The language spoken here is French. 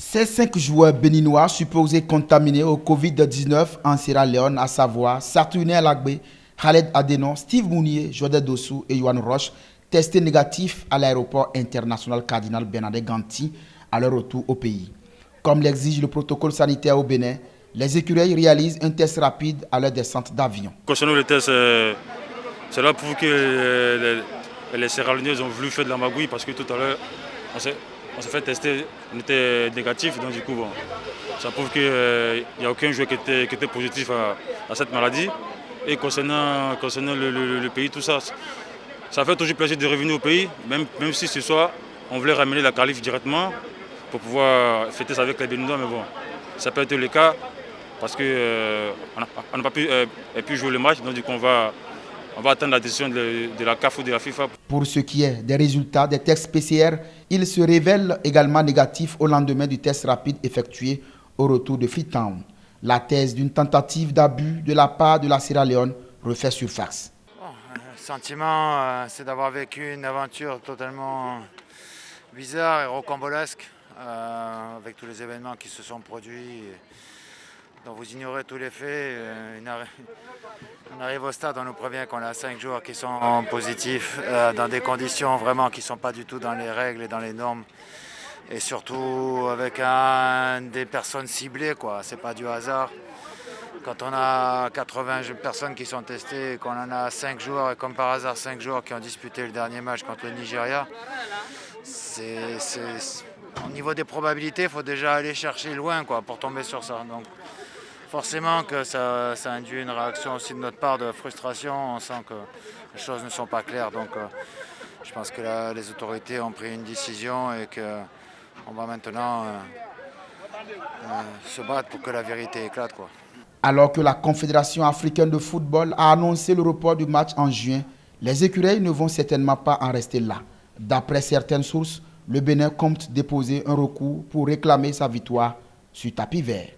Ces 5 joueurs béninois supposés contaminés au Covid-19 en Sierra Leone, à savoir Saturnin Alagbe, Khaled Adenon, Steve Mounier, Jodé Dossou et Yohan Roche, testés négatifs à l'aéroport international Cardinal Bernadette Ganti à leur retour au pays. Comme l'exige le protocole sanitaire au Bénin, les écureuils réalisent un test rapide à leur descente d'avion. Concernant le test, cela prouve que les Sierra-Léonais ont voulu faire de la magouille parce que tout à l'heure, on s'est fait tester, on était négatif, donc du coup, bon, ça prouve qu'il n'y a aucun joueur qui était positif à cette maladie. Et concernant le pays, tout ça, ça fait toujours plaisir de revenir au pays, même si ce soir, on voulait ramener la qualif directement pour pouvoir fêter ça avec les Béninois, mais bon, ça peut être le cas parce qu'on n'a pas pu jouer le match, donc du coup, on va attendre la décision de la CAF ou de la FIFA. Pour ce qui est des résultats des tests PCR, ils se révèlent également négatifs au lendemain du test rapide effectué au retour de Freetown. La thèse d'une tentative d'abus de la part de la Sierra Leone refait surface. Le sentiment, c'est d'avoir vécu une aventure totalement bizarre et rocambolesque avec tous les événements qui se sont produits. Donc vous ignorez tous les faits. On arrive au stade, on nous prévient qu'on a 5 joueurs qui sont positifs dans des conditions vraiment qui ne sont pas du tout dans les règles et dans les normes. Et surtout avec des personnes ciblées, quoi. C'est pas du hasard. Quand on a 80 personnes qui sont testées et qu'on en a 5 joueurs, et comme par hasard 5 joueurs qui ont disputé le dernier match contre le Nigeria, au niveau des probabilités, il faut déjà aller chercher loin, quoi, pour tomber sur ça. Donc, forcément que ça induit une réaction aussi de notre part de frustration. On sent que les choses ne sont pas claires. Donc je pense que là, les autorités ont pris une décision et qu'on va maintenant se battre pour que la vérité éclate, quoi. Alors que la Confédération africaine de football a annoncé le report du match en juin, les écureuils ne vont certainement pas en rester là. D'après certaines sources, le Bénin compte déposer un recours pour réclamer sa victoire sur tapis vert.